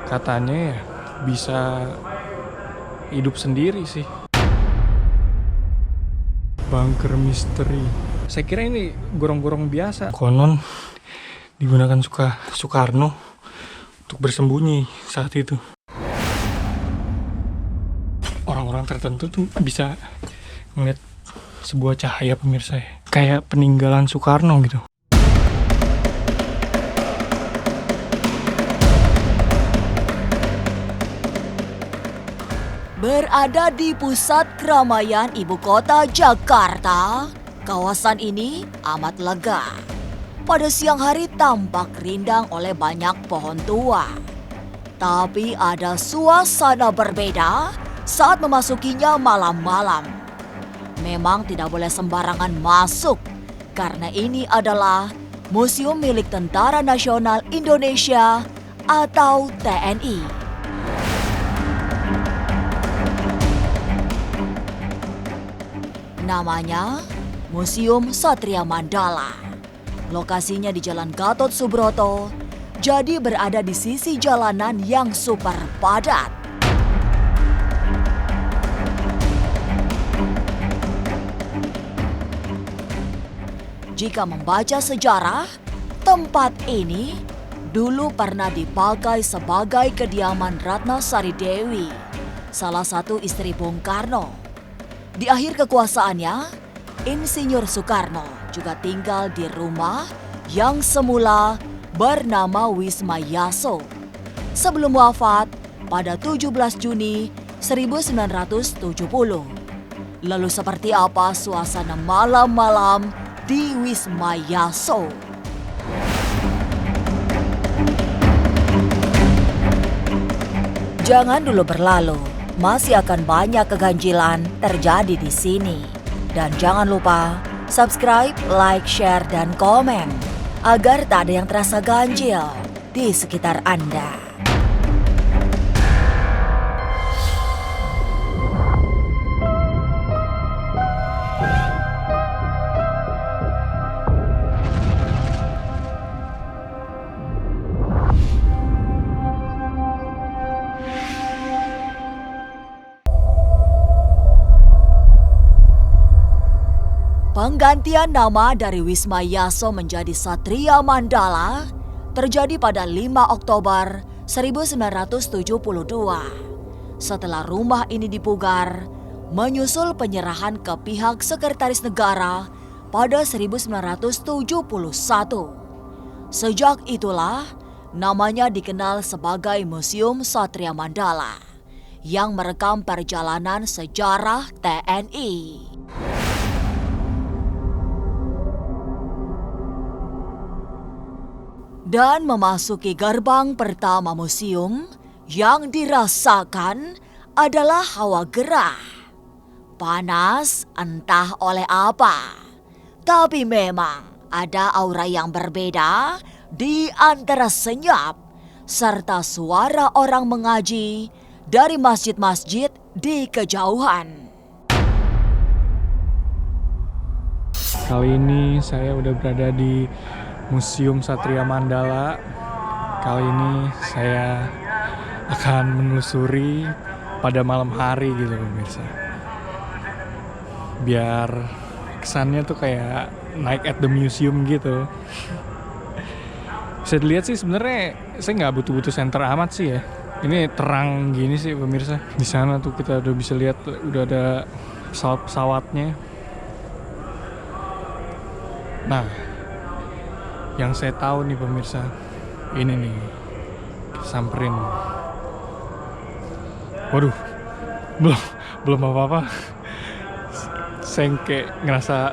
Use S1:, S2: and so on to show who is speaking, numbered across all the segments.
S1: katanya ya bisa hidup sendiri sih. Bunker misteri. Saya kira ini gorong-gorong biasa. Konon digunakan Soekarno untuk bersembunyi saat itu. Orang-orang tertentu tuh bisa ngeliat sebuah cahaya, pemirsa ya. Kayak peninggalan Soekarno gitu.
S2: Berada di pusat keramaian ibu kota Jakarta, kawasan ini amat lega. Pada siang hari tampak rindang oleh banyak pohon tua. Tapi ada suasana berbeda saat memasukinya malam-malam. Memang tidak boleh sembarangan masuk, karena ini adalah Museum milik Tentara Nasional Indonesia atau TNI. Namanya Museum Satria Mandala. Lokasinya di Jalan Gatot Subroto, jadi berada di sisi jalanan yang super padat. Jika membaca sejarah, tempat ini dulu pernah dipakai sebagai kediaman Ratna Sari Dewi, salah satu istri Bung Karno. Di akhir kekuasaannya, Insinyur Soekarno juga tinggal di rumah yang semula bernama Wisma Yaso. Sebelum wafat pada 17 Juni 1970. Lalu seperti apa suasana malam-malam di Wisma Yaso? Jangan dulu berlalu. Masih akan banyak keganjilan terjadi di sini. Dan jangan lupa subscribe, like, share, dan komen agar tak ada yang terasa ganjil di sekitar Anda. Penggantian nama dari Wisma Yaso menjadi Satria Mandala terjadi pada 5 Oktober 1972. Setelah rumah ini dipugar, menyusul penyerahan ke pihak Sekretaris Negara pada 1971. Sejak itulah namanya dikenal sebagai Museum Satria Mandala yang merekam perjalanan sejarah TNI. Dan memasuki gerbang pertama museum, yang dirasakan adalah hawa gerah. Panas entah oleh apa, tapi memang ada aura yang berbeda di antara senyap serta suara orang mengaji dari masjid-masjid di kejauhan.
S1: Kali ini saya udah berada di Museum Satria Mandala. Kali ini saya akan menelusuri pada malam hari gitu pemirsa. Biar kesannya tuh kayak naik at the museum gitu. Bisa dilihat sih sebenarnya saya nggak butuh-butuh center amat sih ya. Ini terang gini sih pemirsa. Di sana tuh kita udah bisa lihat udah ada pesawat-pesawatnya. Nah, yang saya tahu nih pemirsa, ini nih, samperin. Waduh, belum apa-apa. Saya kayak ngerasa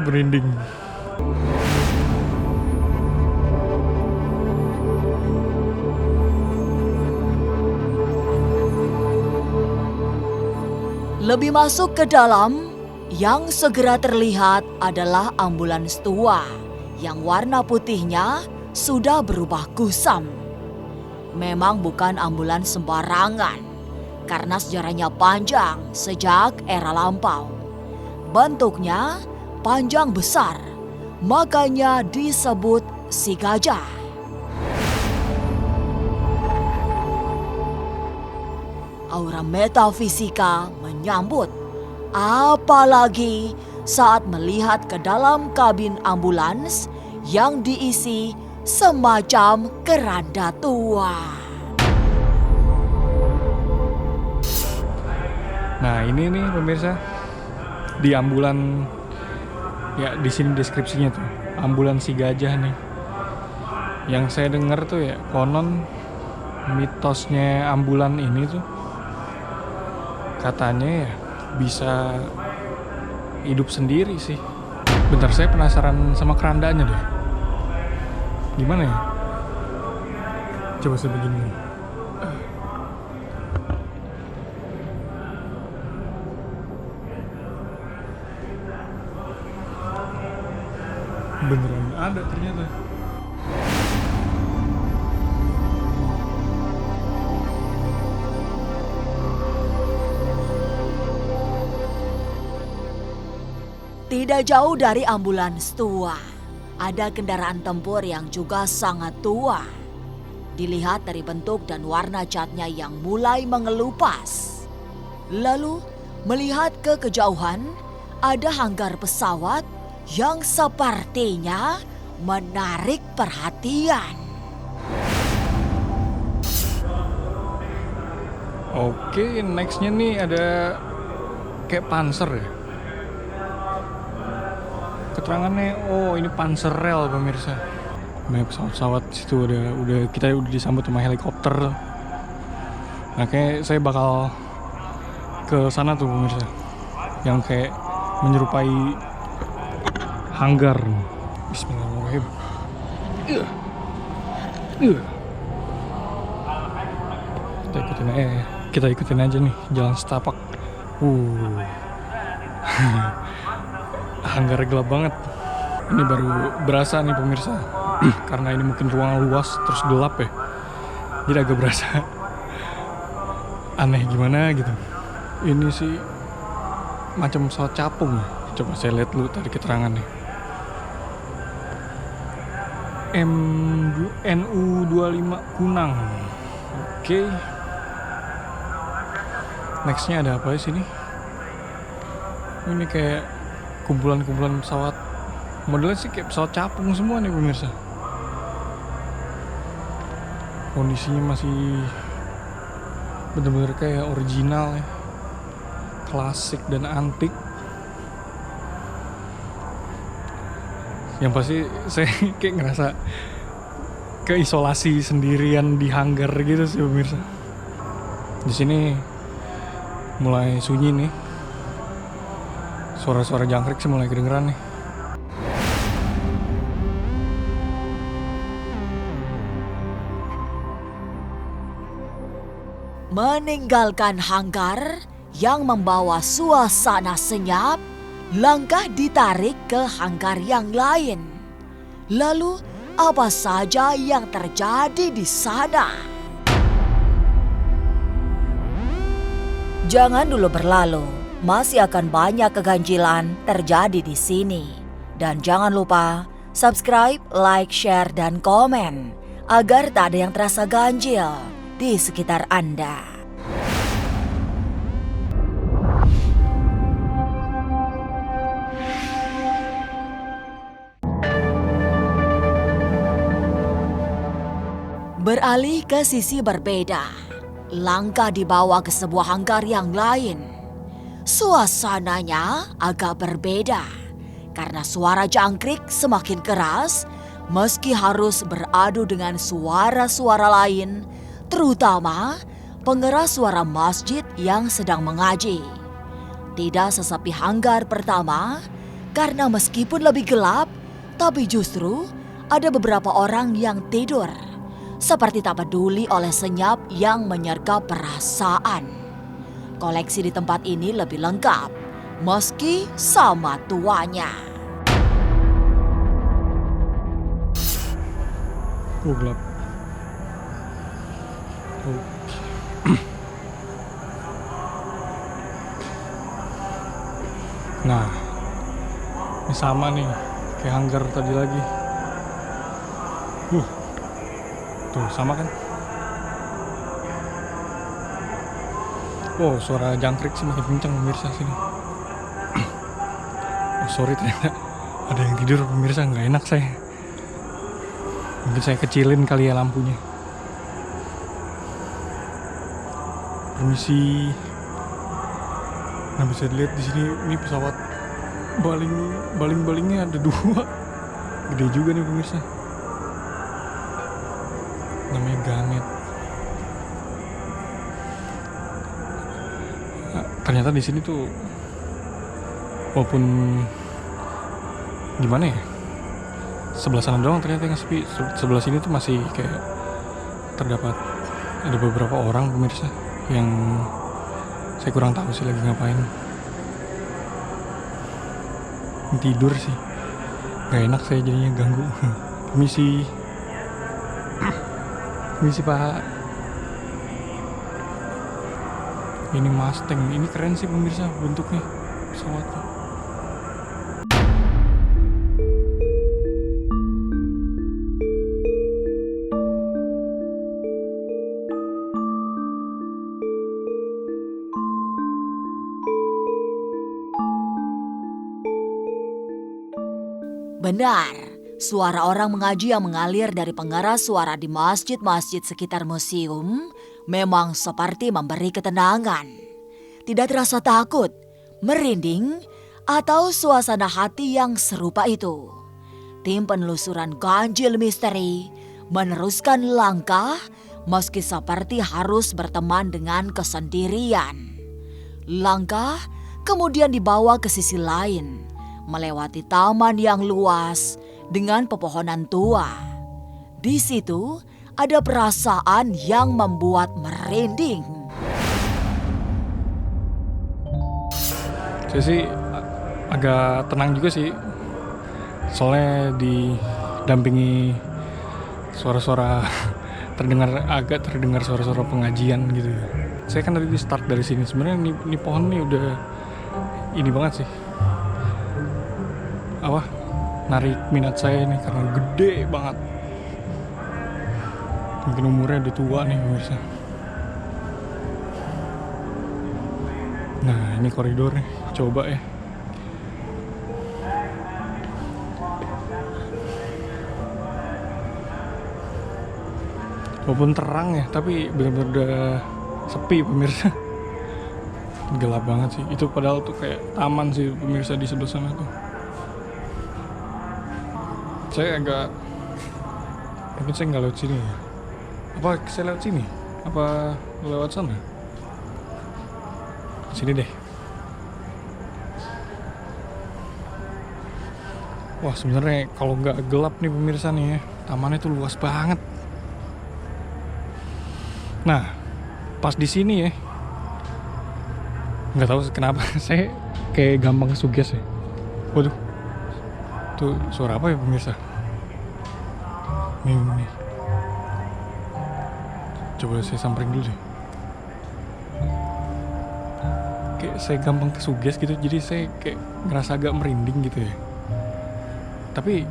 S1: berinding.
S2: Lebih masuk ke dalam, yang segera terlihat adalah ambulans tua yang warna putihnya sudah berubah kusam. Memang bukan ambulans sembarangan, karena sejarahnya panjang sejak era lampau. Bentuknya panjang besar, makanya disebut si gajah. aura metafisika menyambut. Apalagi saat melihat ke dalam kabin ambulans yang diisi semacam keranda tua.
S1: Nah ini nih pemirsa, di ambulan, ya di sini deskripsinya tuh, ambulan si gajah nih. Yang saya dengar tuh ya, konon mitosnya ambulan ini tuh katanya ya bisa hidup sendiri sih. Bentar, saya penasaran sama kerandanya deh. Gimana ya? Coba saya begini. Beneran ada ternyata.
S2: Tidak jauh dari ambulans tua, ada kendaraan tempur yang juga sangat tua. Dilihat dari bentuk dan warna catnya yang mulai mengelupas. Lalu melihat ke kejauhan, ada hanggar pesawat yang sepertinya menarik perhatian.
S1: Oke, nextnya nih ada kayak Panzer ya. Keterangannya, oh ini Panzerel pemirsa. Banyak pesawat-pesawat situ, kita udah disambut sama helikopter. Nah kayak saya bakal ke sana tuh pemirsa, yang kayak menyerupai hanggar. Bismillahirrahmanirrahim. Kita ikutin aja nih jalan setapak. Hanggar gelap banget. Ini baru berasa nih pemirsa. Karena ini mungkin ruang luas terus gelap ya. Jadi agak berasa aneh gimana gitu. Ini sih macam pesawat capung ya. Coba saya lihat dulu tadi keterangannya. NU25 Kunang. Oke. Nextnya ada apa di sini? Ini kayak kumpulan-kumpulan pesawat. Modelnya sih kayak pesawat capung semua nih pemirsa. Kondisinya masih bener-bener kayak original ya. Klasik dan antik. Yang pasti saya kayak ngerasa keisolasi sendirian di hanggar gitu sih pemirsa. Di sini mulai sunyi nih. Suara-suara jangkrik sih mulai kedengeran nih.
S2: Meninggalkan hanggar yang membawa suasana senyap, langkah ditarik ke hanggar yang lain. Lalu apa saja yang terjadi di sana? Jangan dulu berlalu, masih akan banyak keganjilan terjadi di sini. Dan jangan lupa subscribe, like, share, dan komen agar tak ada yang terasa ganjil di sekitar Anda. Beralih ke sisi berbeda. Langkah dibawa ke sebuah hanggar yang lain. Suasananya agak berbeda karena suara jangkrik semakin keras meski harus beradu dengan suara-suara lain, terutama pengeras suara masjid yang sedang mengaji. Tidak sesepi hanggar pertama karena meskipun lebih gelap, tapi justru ada beberapa orang yang tidur. Seperti tak peduli oleh senyap yang menyergap perasaan. Koleksi di tempat ini lebih lengkap, meski sama tuanya.
S1: Gelap. Nah, ini sama nih, kayak hanggar tadi lagi. Tuh, sama kan? Oh, suara jangkrik sih makin kencang pemirsa sini. Oh, sorry, ternyata ada yang tidur pemirsa, nggak enak saya. Mungkin saya kecilin kali ya lampunya. Permisi. Nah, bisa dilihat di sini ini pesawat baling-balingnya ada 2. Gede juga nih pemirsa. Namanya Ganet. Nah, ternyata di sini tuh walaupun gimana ya, sebelah sana doang ternyata yang sepi. Sebelah sini tuh masih kayak terdapat ada beberapa orang pemirsa yang saya kurang tahu sih lagi ngapain. Tidur sih, nggak enak saya jadinya ganggu. Permisi. Permisi Pak. Ini Mustang, ini keren sih pemirsa bentuknya pesawatnya.
S2: Benar, suara orang mengaji yang mengalir dari pengeras suara di masjid-masjid sekitar museum memang seperti memberi ketenangan. Tidak terasa takut, merinding, atau suasana hati yang serupa itu. Tim penelusuran ganjil misteri meneruskan langkah meski seperti harus berteman dengan kesendirian. Langkah kemudian dibawa ke sisi lain, melewati taman yang luas dengan pepohonan tua. Di situ ada perasaan yang membuat merinding.
S1: Saya sih agak tenang juga sih, soalnya didampingi suara-suara agak terdengar suara-suara pengajian gitu. Saya kan tadi start dari sini, sebenarnya ini pohon nih udah ini banget sih, narik minat saya nih karena gede banget. Mungkin umurnya udah tua nih pemirsa. Nah, ini koridor nih, coba ya. Walaupun terang ya, tapi benar-benar udah sepi pemirsa. Gelap banget sih. Itu padahal tuh kayak taman sih pemirsa di sebelah sana tuh. Mungkin saya nggak lewat sini ya. Apa saya lewat sini? Apa lewat sana? Sini deh. Wah, sebenarnya kalau nggak gelap nih pemirsa nih ya, tamannya tuh luas banget. Nah, pas di sini ya, nggak tahu kenapa saya kayak gampang kesuges ya. Waduh, tuh suara apa ya pemirsa? Nih. Coba saya samperin dulu deh. Kayak saya gampang kesuges gitu, jadi saya kayak ngerasa agak merinding gitu ya. Tapi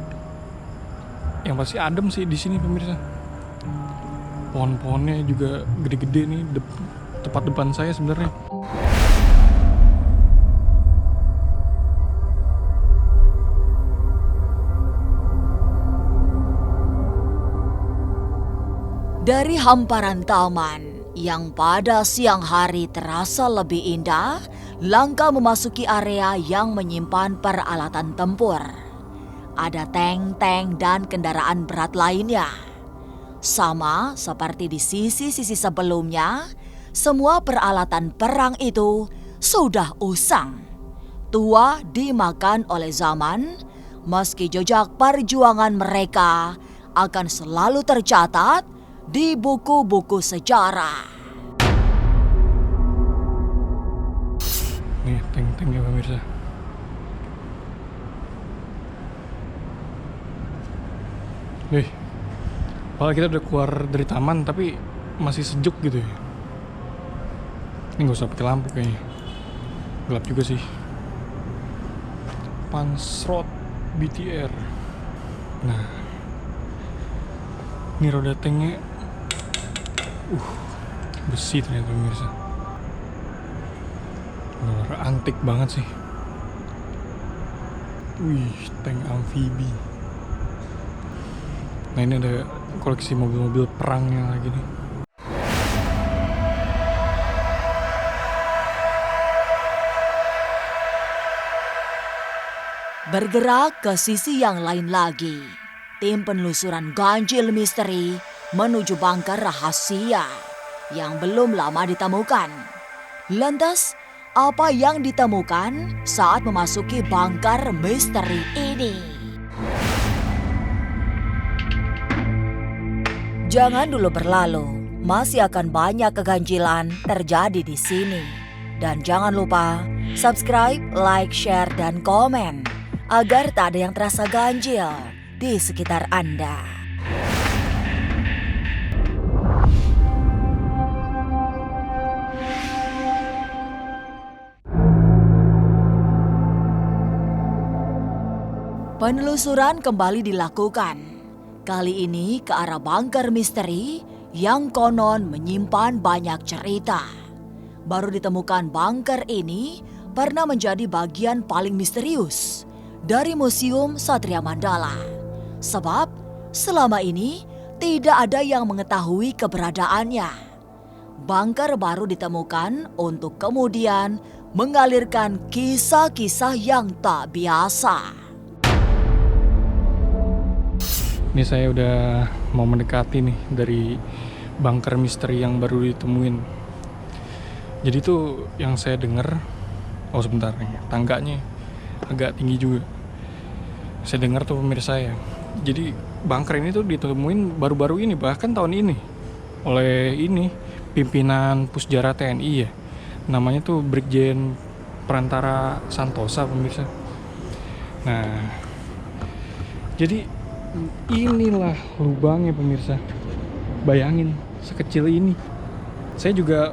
S1: yang pasti adem sih di sini pemirsa. Pohon-pohonnya juga gede-gede nih, tepat depan saya sebenarnya.
S2: Dari hamparan taman yang pada siang hari terasa lebih indah, langkah memasuki area yang menyimpan peralatan tempur. Ada tank-tank dan kendaraan berat lainnya. Sama seperti di sisi-sisi sebelumnya, semua peralatan perang itu sudah usang. Tua dimakan oleh zaman, meski jejak perjuangan mereka akan selalu tercatat di buku-buku sejarah.
S1: Nih, tank-tanknya pemirsa. Nih, padahal kita udah keluar dari taman tapi masih sejuk gitu ya. Ini gak usah pakai lampu kayaknya. Gelap juga sih. Pansrot BTR. Nah, ini roda tanknya besi ternyata pemirsa. Bener antik banget sih. Wih, tank amfibi. Nah ini ada koleksi mobil-mobil perangnya lagi nih.
S2: Bergerak ke sisi yang lain lagi, tim penelusuran ganjil misteri menuju bunker rahasia yang belum lama ditemukan. Lantas, apa yang ditemukan saat memasuki bunker misteri ini? Jangan dulu berlalu, masih akan banyak keganjilan terjadi di sini. Dan jangan lupa subscribe, like, share, dan komen agar tak ada yang terasa ganjil di sekitar Anda. Penelusuran kembali dilakukan. Kali ini ke arah bunker misteri yang konon menyimpan banyak cerita. Baru ditemukan bunker ini pernah menjadi bagian paling misterius dari Museum Satria Mandala. Sebab selama ini tidak ada yang mengetahui keberadaannya. Bunker baru ditemukan untuk kemudian mengalirkan kisah-kisah yang tak biasa.
S1: Ini saya udah mau mendekati nih dari bunker misteri yang baru ditemuin. Jadi tuh yang saya dengar, oh sebentar nih, tangganya agak tinggi juga. Saya dengar tuh pemirsa ya. Jadi bunker ini tuh ditemuin baru-baru ini, bahkan tahun ini, oleh ini pimpinan Pusjara TNI ya. Namanya tuh Brigjen Perantara Santosa pemirsa. Nah, jadi inilah lubangnya pemirsa. Bayangin sekecil ini. Saya juga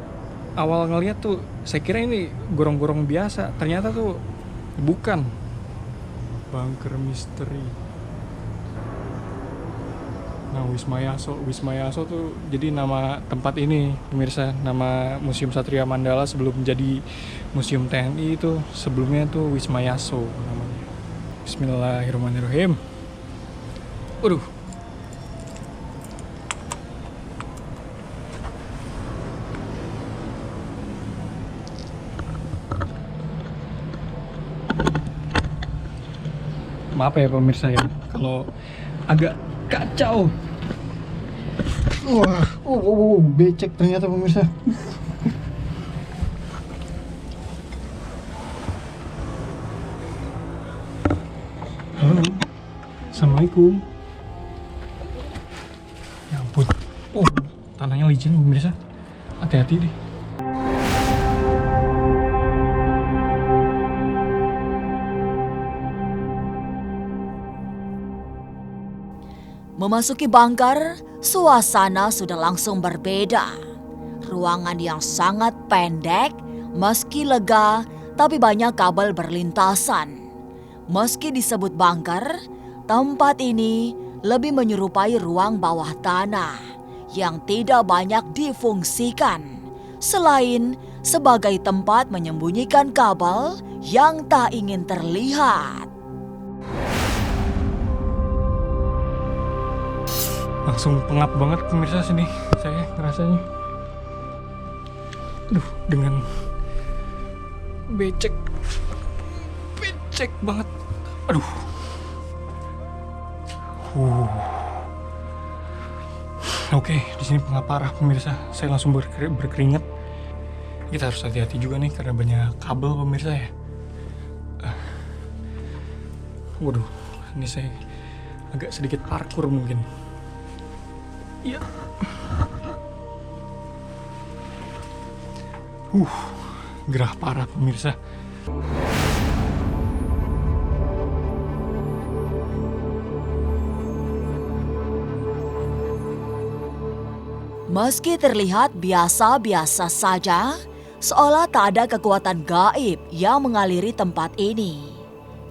S1: awal ngeliat tuh saya kira ini gorong-gorong biasa, ternyata tuh bukan. Bunker misteri. Nah, Wisma Yaso tuh jadi nama tempat ini pemirsa, nama Museum Satria Mandala sebelum menjadi Museum TNI itu sebelumnya tuh Wisma Yaso namanya. Bismillahirrahmanirrahim. Waduh. Maaf ya pemirsa ya, kalau agak kacau. Wah, becek ternyata pemirsa. Halo, assalamualaikum. Ya ampun, tanahnya licin pemirsa, hati-hati deh.
S2: Memasuki bunker, suasana sudah langsung berbeda. Ruangan yang sangat pendek, meski lega, tapi banyak kabel berlintasan. Meski disebut bunker, tempat ini lebih menyerupai ruang bawah tanah yang tidak banyak difungsikan, selain sebagai tempat menyembunyikan kabel yang tak ingin terlihat.
S1: Langsung pengap banget pemirsa sini saya ngerasanya. Aduh, dengan becek banget. Aduh. Oke, di sini pengap parah pemirsa. Saya langsung berkeringat. Kita harus hati-hati juga nih karena banyak kabel pemirsa ya. Waduh, ini saya agak sedikit parkur mungkin. Iya. Gerah parah pemirsa.
S2: Meski terlihat biasa-biasa saja, seolah tak ada kekuatan gaib yang mengaliri tempat ini.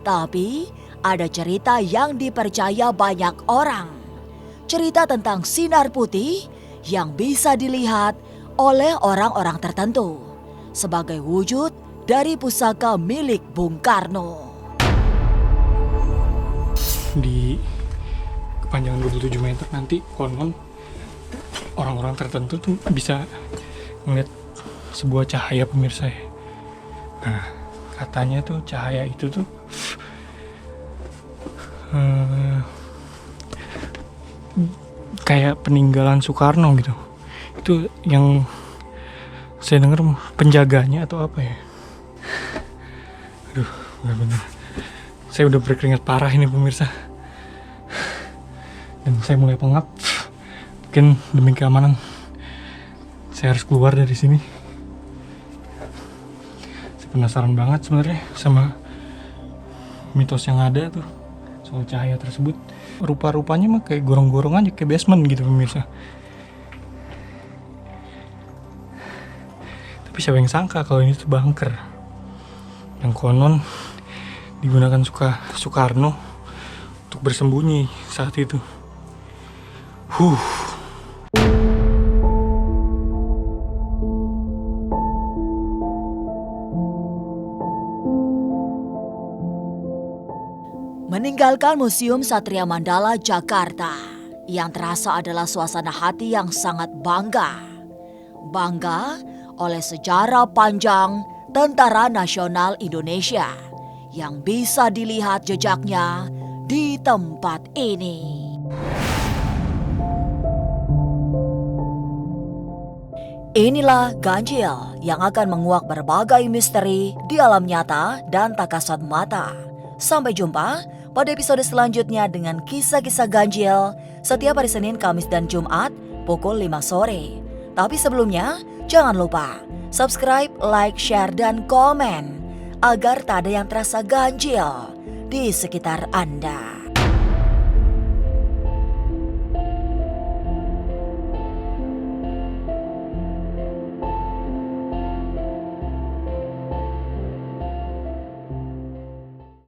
S2: Tapi ada cerita yang dipercaya banyak orang. Cerita tentang sinar putih yang bisa dilihat oleh orang-orang tertentu sebagai wujud dari pusaka milik Bung Karno.
S1: Di kepanjangan 27 meter nanti konon orang-orang tertentu tuh bisa ngeliat sebuah cahaya pemirsa ya. Nah, katanya tuh cahaya itu tuh kayak peninggalan Soekarno gitu. Itu yang saya dengar penjaganya atau apa ya. Aduh, bener-bener saya udah berkeringat parah ini pemirsa. Dan saya mulai pengap. Mungkin demi keamanan saya harus keluar dari sini. Saya penasaran banget sebenarnya sama mitos yang ada tuh soal cahaya tersebut. Rupa-rupanya mah kayak gorong-gorong aja, kayak basement gitu pemirsa. Tapi siapa yang sangka kalau ini tuh bunker yang konon digunakan Soekarno untuk bersembunyi saat itu.
S2: Meninggalkan Museum Satria Mandala Jakarta, yang terasa adalah suasana hati yang sangat bangga. Bangga oleh sejarah panjang Tentara Nasional Indonesia yang bisa dilihat jejaknya di tempat ini. Inilah Ganjil yang akan menguak berbagai misteri di alam nyata dan tak kasat mata. Sampai jumpa pada episode selanjutnya dengan kisah-kisah ganjil setiap hari Senin, Kamis, dan Jumat pukul 5 sore. Tapi sebelumnya, jangan lupa subscribe, like, share, dan komen agar tak ada yang terasa ganjil di sekitar Anda.